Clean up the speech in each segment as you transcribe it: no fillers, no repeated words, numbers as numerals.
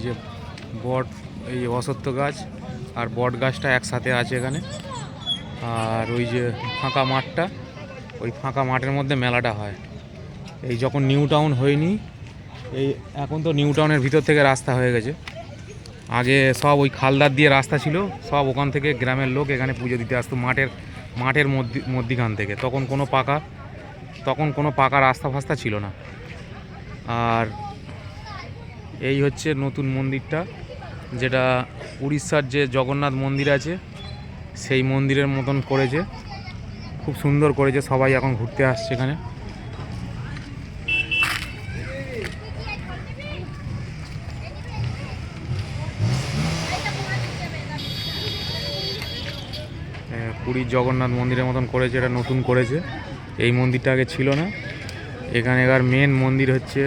যে বট, এই অশ্বত্থ গাছ আর বট গাছটা একসাথে আছে এখানে। আর ওই যে ফাঁকা মাঠটা, ওই ফাঁকা মাঠের মধ্যে মেলাটা হয়। এই যখন নিউ টাউন হয়নি, এই এখন তো নিউ টাউনের ভিতর থেকে রাস্তা হয়ে গেছে। আগে সব ওই খালদার দিয়ে রাস্তা ছিল, সব ওখান থেকে গ্রামের লোক এখানে পুজো দিতে আসতো মাঠের মধ্যিখান থেকে। তখন কোনো পাকা রাস্তা ফাস্তা ছিল না। আর এই হচ্ছে নতুন মন্দিরটা, যেটা উড়িষ্যার যে জগন্নাথ মন্দির আছে সেই মন্দিরের মতন করেছে, খুব সুন্দর করেছে। সবাই এখন ঘুরতে আসছে এখানে। পুরীর জগন্নাথ মন্দিরের মতন করেছে, এটা নতুন করেছে। এই মন্দিরটা আগে ছিল না। এখানকার মেন মন্দির হচ্ছে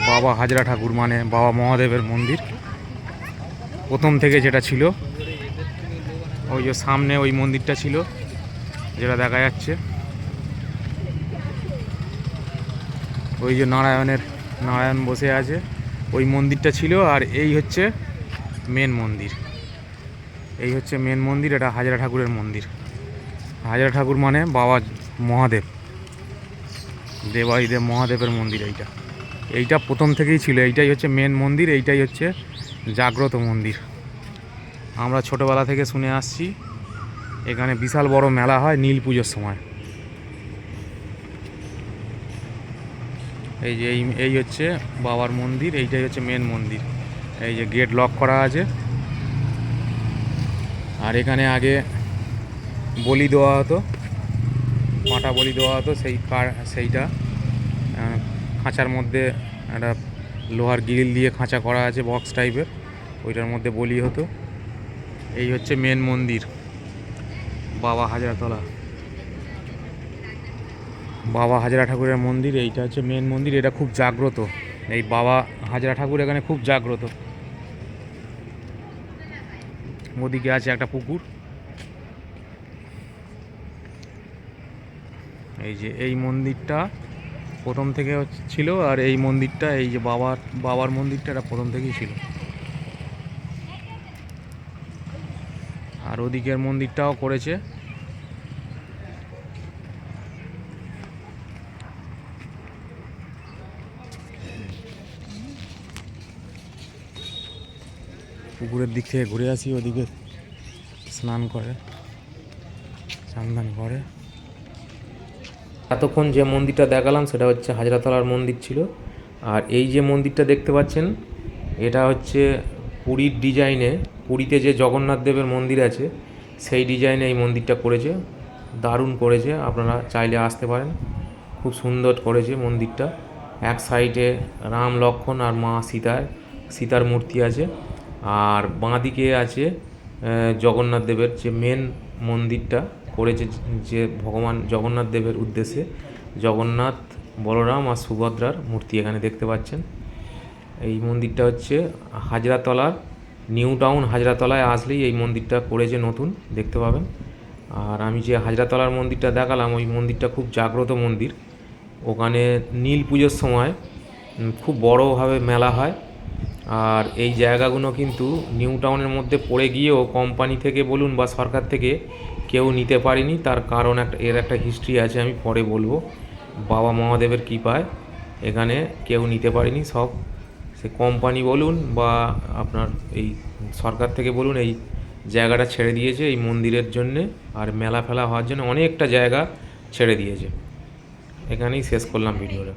বাবা হাজরা ঠাকুর, মানে বাবা মহাদেবের মন্দির প্রথম থেকে যেটা ছিল। ওই যে সামনে ওই মন্দিরটা ছিল যেটা দেখা যাচ্ছে, ওই যে নারায়ণ বসে আছে, ওই মন্দিরটা ছিল। আর এই হচ্ছে মেন মন্দির, এটা হাজরা ঠাকুরের মন্দির। হাজরা ঠাকুর মানে বাবা মহাদেব, দেবাদিদেব মহাদেবের মন্দির। এইটা প্রথম থেকেই ছিল। এইটাই হচ্ছে মেন মন্দির, এইটাই হচ্ছে জাগ্রত মন্দির। আমরা ছোটোবেলা থেকে শুনে আসছি এখানে বিশাল বড় মেলা হয় নীল পুজোর সময়। এই যে এই হচ্ছে বাবার মন্দির, এইটাই হচ্ছে মেন মন্দির। এই যে গেট লক করা আছে। আর এখানে আগে বলি দেওয়া হতো, পাঁঠা বলি দেওয়া হতো। সেইটা খাঁচার মধ্যে একটা লোহার গ্রিল দিয়ে খাঁচা করা আছে, বক্স টাইপের, ওইটার মধ্যে বলি হতো। এই হচ্ছে মেন মন্দির, বাবা হাজরা ঠাকুরের মন্দির। এইটা হচ্ছে মেন মন্দির, এটা খুব জাগ্রত। এই বাবা হাজরা ঠাকুর এখানে খুব জাগ্রত। ওদিকে আছে একটা পুকুর। এই যে এই মন্দিরটা প্রথম থেকে ছিল। আর এই মন্দিরটা, এই যে বাবার মন্দিরটা, এটা প্রথম থেকেই ছিল। আর ওদিকের মন্দিরটাও করেছে। পুকুরের দিক থেকে ঘুরে আসি, ওদিকে স্নান করে, চান করে। এতক্ষণ যে মন্দিরটা দেখালাম সেটা হচ্ছে হাজরাতলার মন্দির ছিল। আর এই যে মন্দিরটা দেখতে পাচ্ছেন, এটা হচ্ছে পুরীর ডিজাইনে, পুরীতে যে জগন্নাথ দেবের মন্দির আছে সেই ডিজাইনে এই মন্দিরটা করেছে। দারুণ করেছে, আপনারা চাইলে আসতে পারেন। খুব সুন্দর করেছে মন্দিরটা। এক সাইডে রাম, লক্ষ্মণ আর মা সীতার মূর্তি আছে। আর বাঁদিকে আছে জগন্নাথ দেবের যে মেন মন্দিরটা করেছে, যে ভগবান জগন্নাথ দেবের উদ্দেশ্যে জগন্নাথ, বলরাম আর সুভদ্রার মূর্তি এখানে দেখতে পাচ্ছেন। এই মন্দিরটা হচ্ছে হাজরাতলার, নিউ টাউন হাজরাতলায় আসলেই এই মন্দিরটা করেছে, নতুন দেখতে পাবেন। আর আমি যে হাজরাতলার মন্দিরটা দেখালাম, ওই মন্দিরটা খুব জাগ্রত মন্দির। ওখানে নীল পুজোর সময় খুব বড়োভাবে মেলা হয়। আর এই জায়গাগুলো কিন্তু নিউ টাউনের মধ্যে পড়ে গিয়েও কোম্পানি থেকে বলুন বা সরকার থেকে কেউ নিতে পারেনি। তার কারণ এর একটা হিস্ট্রি আছে, আমি পরে বলবো। বাবা মহাদেবের কৃপায় এখানে কেউ নিতে পারেনি। সব সে কোম্পানি বলুন বা আপনার এই সরকার থেকে বলুন, এই জায়গাটা ছেড়ে দিয়েছে এই মন্দিরের জন্যে। আর মেলা ফেলা হওয়ার জন্য অনেকটা জায়গা ছেড়ে দিয়েছে। এখানেই শেষ করলাম ভিডিওটা।